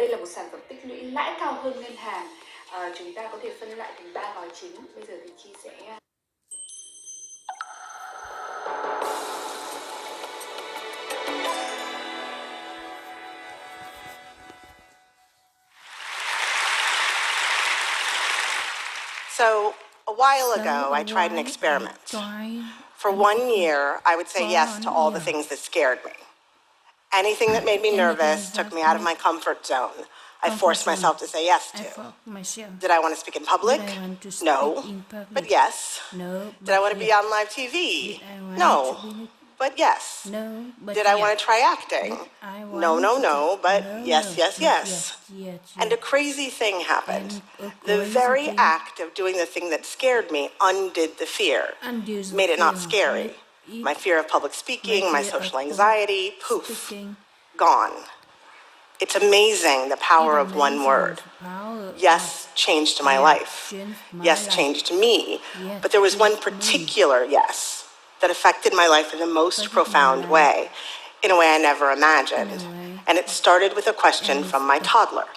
đây là một sản phẩm tích lũy lãi cao hơn ngân hàng. Chúng ta có thể phân lại thành 3 gói chính. Bây giờ thì Chi sẽ So, a while ago, I tried an experiment. For 1 year, I would say yes to all the things that scared me. Anything that made me nervous, took me out of my comfort zone, I forced myself to say yes to. Did I want to speak in public? No, but yes. Did I want to be on live TV? No, but yes. Did I want to try acting? No, but yes, yes, yes. And a crazy thing happened. The very act of doing the thing that scared me undid the fear, made it not scary. My fear of public speaking, my social anxiety, poof, gone. It's amazing the power of one word. Yes changed my life. Yes changed me. But there was one particular yes that affected my life in the most profound way, in a way I never imagined. And it started with a question from my toddler.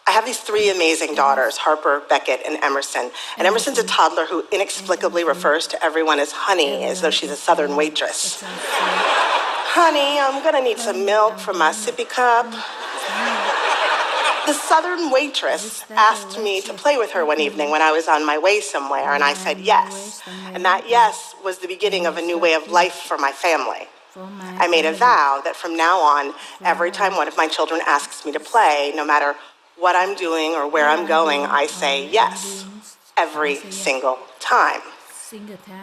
I have these 3 amazing daughters, Harper, Beckett, and Emerson. And Emerson's a toddler who inexplicably refers to everyone as honey, as though she's a Southern waitress. Honey, I'm gonna need some milk from my sippy cup. The Southern waitress asked me to play with her one evening when I was on my way somewhere, and I said yes. And that yes was the beginning of a new way of life for my family. I made a vow that from now on, every time one of my children asks me to play, no matter what I'm doing or where I'm going, I say yes, every single time.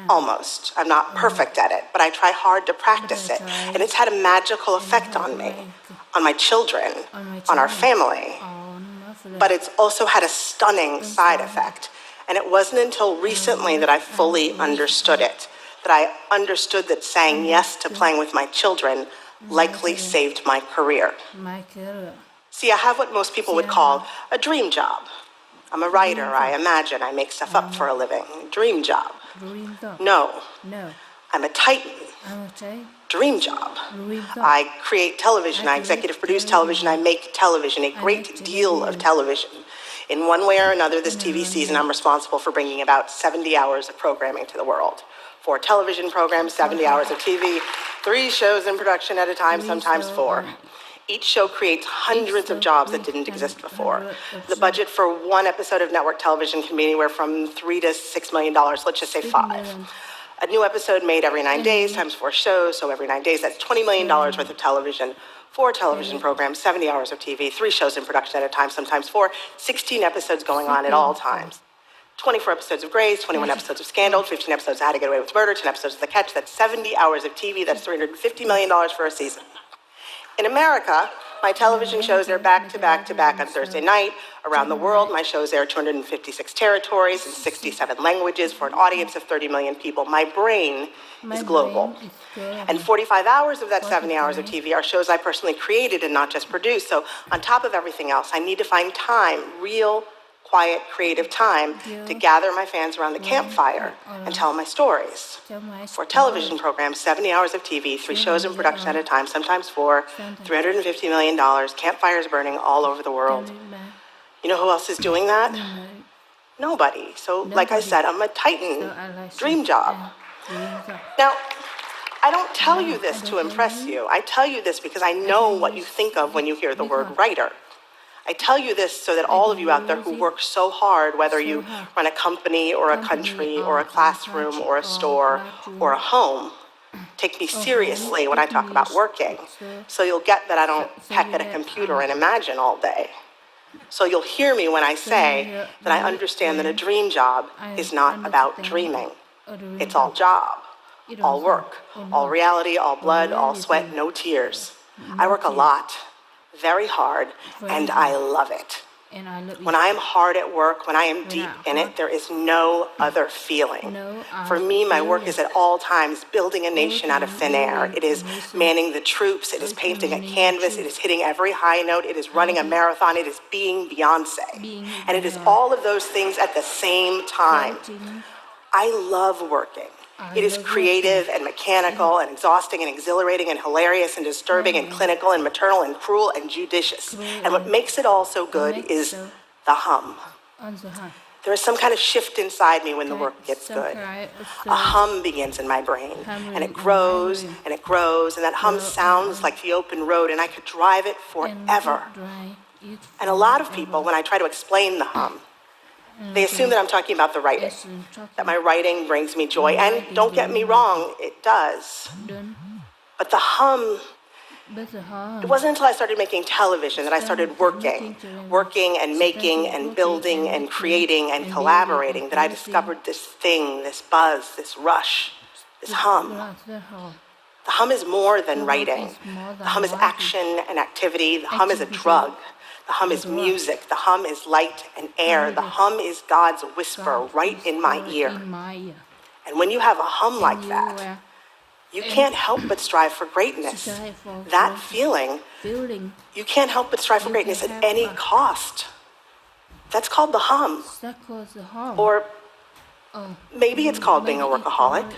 Almost. I'm not perfect at it, but I try hard to practice it. And it's had a magical effect on me, on my children, on our family. But it's also had a stunning side effect. And it wasn't until recently that I fully understood it, that I understood that saying yes to playing with my children likely saved my career. See, I have what most people would call a dream job. I'm a writer, I imagine, I make stuff up for a living. Dream job. No, I'm a titan. Dream job. I create television, I executive produce television, I make television, a great deal of television. In one way or another, this TV season, I'm responsible for bringing about 70 hours of programming to the world. 4 television programs, 70 hours of TV, 3 shows in production at a time, sometimes 4. Each show creates hundreds of jobs that didn't exist before. The budget for one episode of network television can be anywhere from $3 to $6 million, let's just say 5. A new episode made every 9 days times 4 shows, so every 9 days, that's $20 million worth of television. 4 television programs, 70 hours of TV, 3 shows in production at a time, sometimes 4, 16 episodes going on at all times. 24 episodes of Grey's, 21 episodes of Scandal, 15 episodes of How to Get Away with Murder, 10 episodes of The Catch. That's 70 hours of TV, that's $350 million for a season. In America, my television shows air back to back to back on Thursday night. Around the world, my shows air 256 territories in 67 languages for an audience of 30 million people. My brain is global. And 45 hours of that 70 hours of TV are shows I personally created and not just produced. So on top of everything else, I need to find time, real, quiet, creative time to gather my fans around the campfire and tell my stories. 4 television programs, 70 hours of TV, 3 shows in production at a time, sometimes 4, $350 million, campfires burning all over the world. You know who else is doing that? Nobody. So, like I said, I'm a titan. Dream job. Now, I don't tell you this to impress you. I tell you this because I know what you think of when you hear the word writer. I tell you this so that all of you out there who work so hard, whether you run a company or a country or a classroom or a store or a home, take me seriously when I talk about working. So you'll get that I don't peck at a computer and imagine all day. So you'll hear me when I say that I understand that a dream job is not about dreaming. It's all job, all work, all reality, all blood, all sweat, no tears. I work a lot, very hard, and I love it. When I am hard at work, when I am deep in it, there is no other feeling. For me, my work is at all times building a nation out of thin air. It is manning the troops. It is painting a canvas. It is hitting every high note. It is running a marathon. It is being Beyonce. And it is all of those things at the same time. I love working. It is creative and mechanical and exhausting and exhilarating and hilarious and disturbing and clinical and maternal and cruel and judicious. And what makes it all so good is the hum. There is some kind of shift inside me when the work gets good. A hum begins in my brain, and it grows, and it grows, and that hum sounds like the open road, and I could drive it forever. And a lot of people, when I try to explain the hum, they assume that I'm talking about the writing, that my writing brings me joy, and don't get me wrong, it does. But the hum, it wasn't until I started making television that I started working and making and building and creating and collaborating, that I discovered this thing, this buzz, this rush, this hum. The hum is more than writing. The hum is action and activity. The hum is a drug. The hum is music. The hum is light and air. The hum is God's whisper right in my ear. And when you have a hum like that, you can't help but strive for greatness. That feeling, you can't help but strive for greatness at any cost. That's called the hum. Or maybe it's called being a workaholic.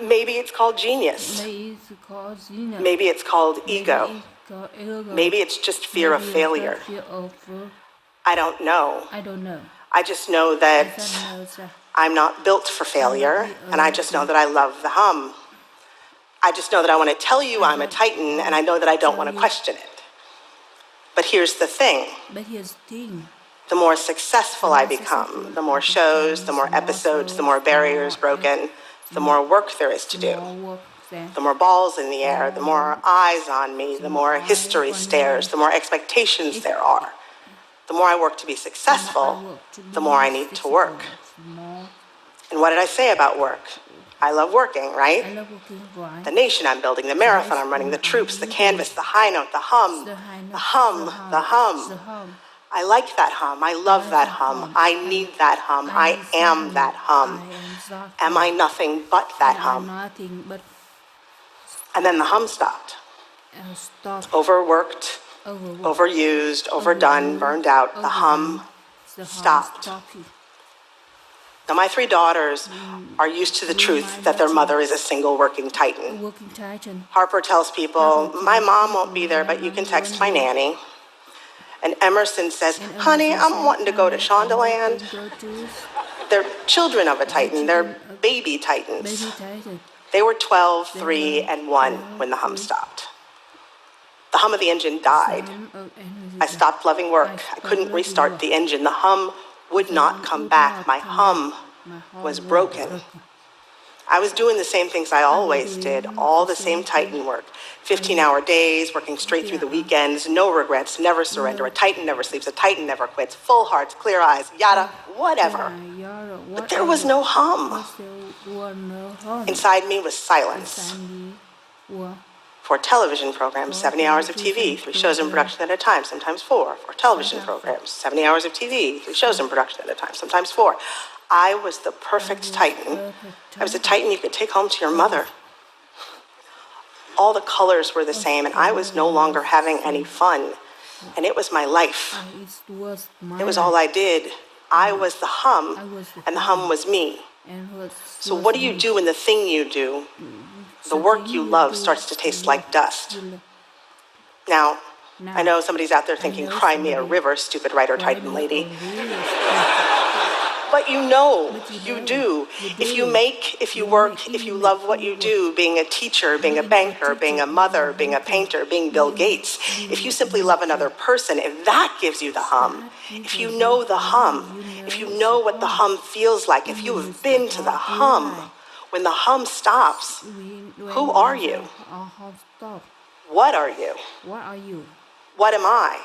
Maybe it's called genius. Maybe it's called ego. Maybe it's just fear of failure. I don't know. I just know that I'm not built for failure, and I just know that I love the hum. I just know that I want to tell you I'm a Titan, and I know that I don't want to question it. But here's the thing. The more successful I become, the more shows, the more episodes, the more barriers broken, the more work there is to do. The more balls in the air, the more eyes on me, the more history stares, the more expectations there are. The more I work to be successful, the more I need to work. And what did I say about work? I love working, right? The nation I'm building, the marathon I'm running, the troops, the canvas, the high note, the hum, the hum, the hum. I like that hum. I love that hum. I need that hum. I am that hum. Am I nothing but that hum? And then the hum stopped. Overworked, overused, overdone, burned out. The hum stopped. Now, my 3 daughters are used to the truth that their mother is a single working Titan. Harper tells people, my mom won't be there, but you can text my nanny. And Emerson says, honey, I'm wanting to go to Shondaland. They're children of a Titan. They're baby Titans. They were 12, 3, and 1 when the hum stopped. The hum of the engine died. I stopped loving work. I couldn't restart the engine. The hum would not come back. My hum was broken. I was doing the same things I always did, all the same Titan work. 15-hour days, working straight through the weekends, no regrets, never surrender. A Titan never sleeps, a Titan never quits, full hearts, clear eyes, yada, whatever. But there was no hum. Inside me was silence. 4 television programs, 70 hours of TV, 3 shows in production at a time, sometimes 4. 4 television programs, 70 hours of TV, 3 shows in production at a time, sometimes 4. I was the perfect Titan. I was a Titan you could take home to your mother. All the colors were the same, and I was no longer having any fun. And it was my life. It was all I did. I was the hum, and the hum was me. So what do you do when the thing you do, the work you love, starts to taste like dust? Now, I know somebody's out there thinking, cry me a river, stupid writer Titan lady. But you know, you do. If you make, if you work, if you love what you do, being a teacher, being a banker, being a mother, being a painter, being Bill Gates, if you simply love another person, if that gives you the hum, if you know the hum, if you know what the hum feels like, if you have been to the hum, when the hum stops, who are you? What are you? What am I?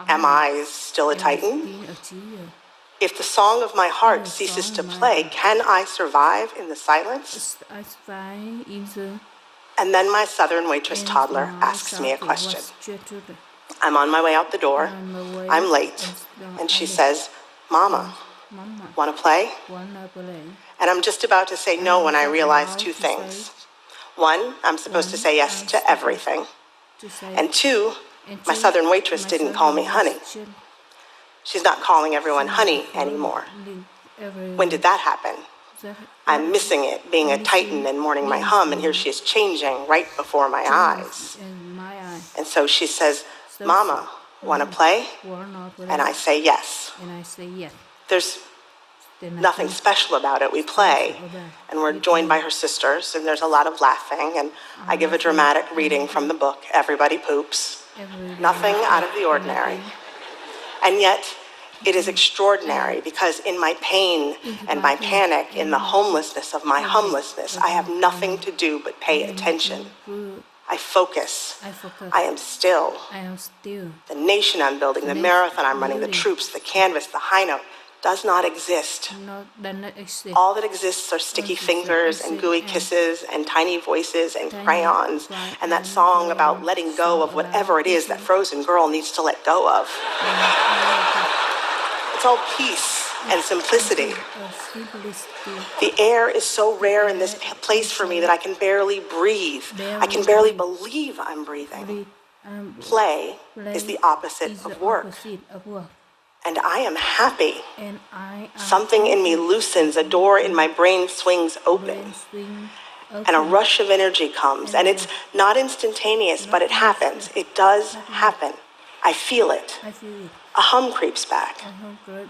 Am I still a Titan? If the song of my heart ceases to play, can I survive in the silence? And then my Southern waitress toddler asks me a question. I'm on my way out the door. I'm late. And she says, Mama, want to play? And I'm just about to say no when I realize 2 things. 1, I'm supposed to say yes to everything. And 2, my Southern waitress didn't call me honey. She's not calling everyone honey anymore. When did that happen? I'm missing it, being a titan and mourning my hum, and here she is changing right before my eyes. And so she says, Mama, want to play? And I say yes. There's nothing special about it. We play, and we're joined by her sisters, and there's a lot of laughing, and I give a dramatic reading from the book, Everybody Poops. Nothing out of the ordinary. And yet, it is extraordinary because in my pain and my panic, in the homelessness of my humlessness, I have nothing to do but pay attention. I focus. I am still. The nation I'm building, the marathon I'm running, the troops, the canvas, the high note does not exist. All that exists are sticky fingers and gooey kisses and tiny voices and crayons and that song about letting go of whatever it is that frozen girl needs to let go of. It's all peace and simplicity. The air is so rare in this place for me that I can barely breathe. I can barely believe I'm breathing. Play is the opposite of work. And I am happy. Something in me loosens, a door in my brain swings open, and a rush of energy comes. And it's not instantaneous, but it happens. It does happen. I feel it. A hum creeps back.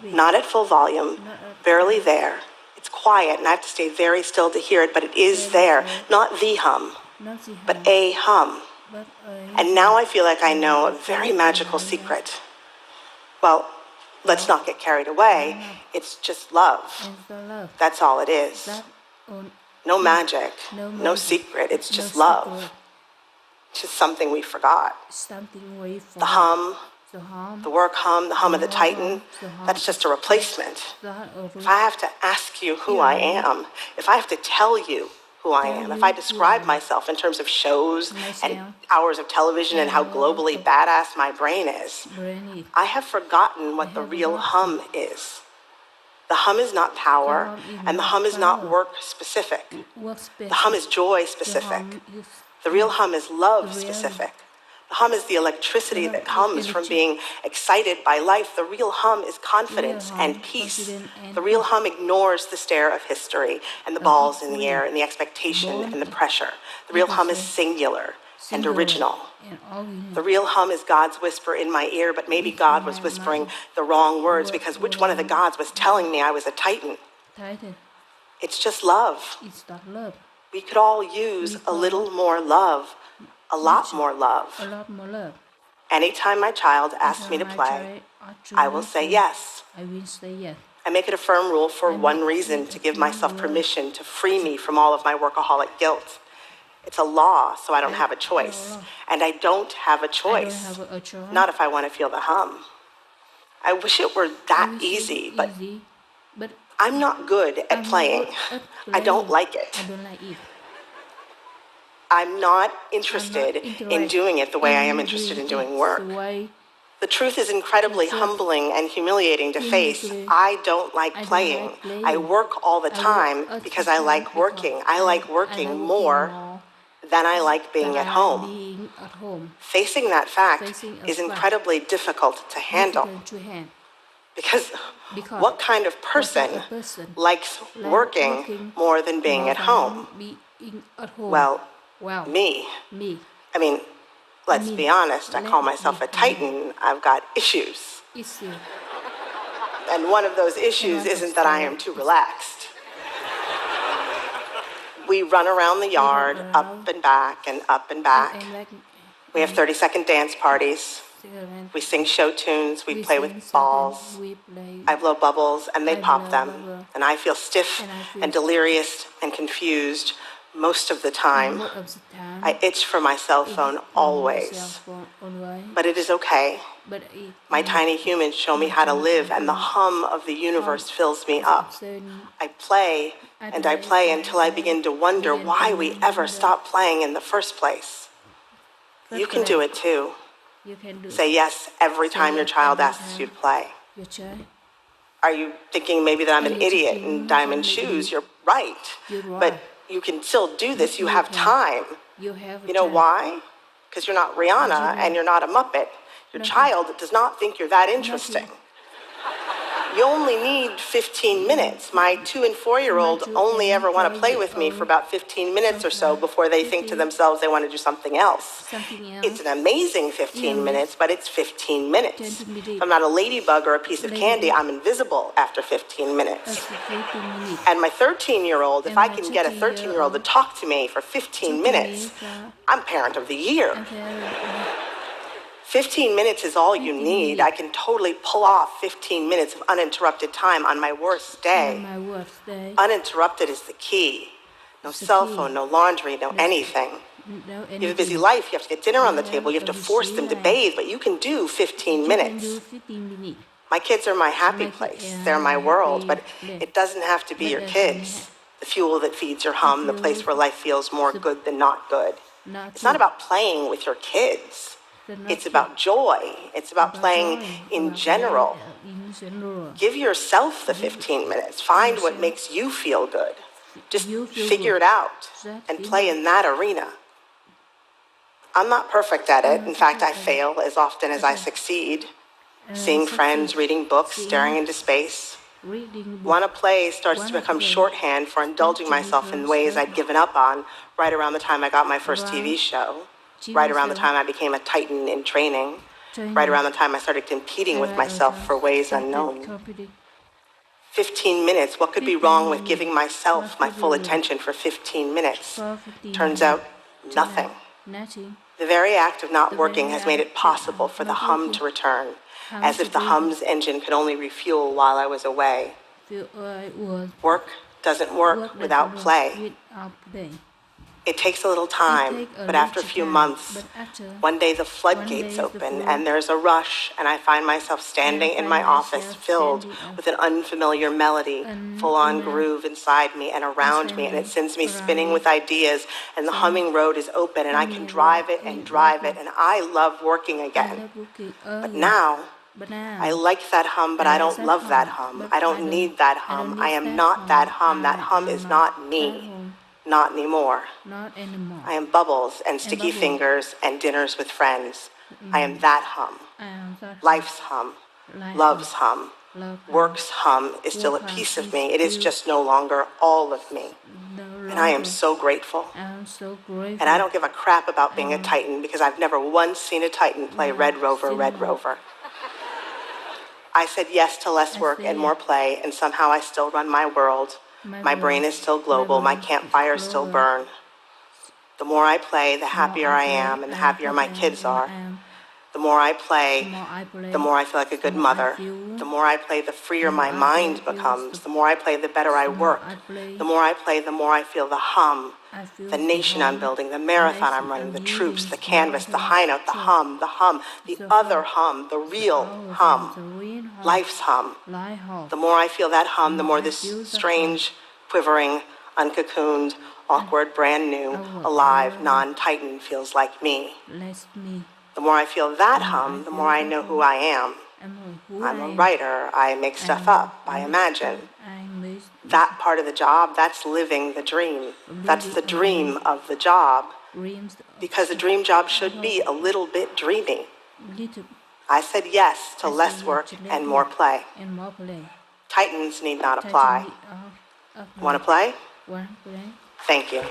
Not at full volume, barely there. It's quiet, and I have to stay very still to hear it, but it is there. Not the hum, but a hum. And now I feel like I know a very magical secret. Well, let's not get carried away. It's just love. That's all it is. No magic, no secret. It's just love. It's just something we forgot. The hum, the work hum, the hum of the Titan, that's just a replacement. If I have to ask you who I am, if I have to tell you who I am, if I describe myself in terms of shows and hours of television and how globally badass my brain is, I have forgotten what the real hum is. The hum is not power, and the hum is not work specific. The hum is joy specific. The real hum is love specific. The hum is the electricity that comes from being excited by life. The real hum is confidence and peace. The real hum ignores the stare of history and the balls in the air and the expectation and the pressure. The real hum is singular and original. The real hum is God's whisper in my ear, but maybe God was whispering the wrong words because which one of the gods was telling me I was a Titan? It's just love. We could all use a little more love. A lot more love. Anytime my child asks me to play, I will say yes. I make it a firm rule for one reason, to give myself permission to free me from all of my workaholic guilt. It's a law, so I don't have a choice. And I don't have a choice. Not if I want to feel the hum. I wish it were that easy, but I'm not good at playing. I don't like it. I'm not interested in doing it the way I am interested in doing work. The truth is incredibly humbling and humiliating to face. I don't like playing. I work all the time because I like working. I like working more than I like being at home. Facing that fact is incredibly difficult to handle. Because what kind of person likes working more than being at home? Well, me. I mean, let's be honest, I call myself a Titan. I've got issues. And one of those issues isn't that I am too relaxed. We run around the yard, up and back and up and back. We have 30-second dance parties. We sing show tunes, we play with balls. I blow bubbles and they pop them. And I feel stiff and delirious and confused most of the time. I itch for my cell phone always. But it is okay. My tiny humans show me how to live, and the hum of the universe fills me up. I play and I play until I begin to wonder why we ever stopped playing in the first place. You can do it too. Say yes every time your child asks you to play. Are you thinking maybe that I'm an idiot in diamond shoes? You're right. But you can still do this. You have time. You know why? Because you're not Rihanna and you're not a Muppet. Your child does not think you're that interesting. You only need 15 minutes. My 2- and 4-year-old only ever want to play with me for about 15 minutes or so before they think to themselves they want to do something else. It's an amazing 15 minutes, but it's 15 minutes. If I'm not a ladybug or a piece of candy, I'm invisible after 15 minutes. And my 13-year-old, if I can get a 13-year-old to talk to me for 15 minutes, I'm parent of the year. 15 minutes is all you need. I can totally pull off 15 minutes of uninterrupted time on my worst day. Uninterrupted is the key. No cell phone, no laundry, no anything. You have a busy life, you have to get dinner on the table, you have to force them to bathe, but you can do 15 minutes. My kids are my happy place, they're my world, but it doesn't have to be your kids. The fuel that feeds your hum, the place where life feels more good than not good. It's not about playing with your kids. It's about joy. It's about playing in general. Give yourself the 15 minutes. Find what makes you feel good. Just figure it out and play in that arena. I'm not perfect at it. In fact, I fail as often as I succeed. Seeing friends, reading books, staring into space. Wanna play starts to become shorthand for indulging myself in ways I'd given up on right around the time I got my first TV show. Right around the time I became a titan in training, right around the time I started competing with myself for ways unknown. 15 minutes, what could be wrong with giving myself my full attention for 15 minutes? Turns out, nothing. The very act of not working has made it possible for the hum to return, as if the hum's engine could only refuel while I was away. Work doesn't work without play. It takes a little time, but after a few months, one day the floodgates open and there's a rush, and I find myself standing in my office filled with an unfamiliar melody, full-on groove inside me and around me, and it sends me spinning with ideas, and the humming road is open, and I can drive it, and I love working again. But now, I like that hum, but I don't love that hum. I don't need that hum. I am not that hum. That hum is not me. Not anymore. I am bubbles and sticky fingers and dinners with friends. I am that hum. Life's hum. Love's hum. Work's hum is still a piece of me. It is just no longer all of me. And I am so grateful. And I don't give a crap about being a titan because I've never once seen a titan play Red Rover, Red Rover. I said yes to less work and more play, and somehow I still run my world. My brain is still global, my campfires still burn. The more I play, the happier I am, and the happier my kids are. The more I play, the more I feel like a good mother. The more I play, the freer my mind becomes. The more I play, the better I work. The more I play, the more I feel the hum, the nation I'm building, the marathon I'm running, the troops, the canvas, the high note, the hum, the other hum, the real hum, life's hum. The more I feel that hum, the more this strange, quivering, uncocooned, awkward, brand new, alive, non-titan feels like me. The more I feel that hum, the more I know who I am. I'm a writer. I make stuff up. I imagine. That part of the job, that's living the dream. That's the dream of the job. Because the dream job should be a little bit dreamy. I said yes to less work and more play. Titans need not apply. Want to play? Thank you.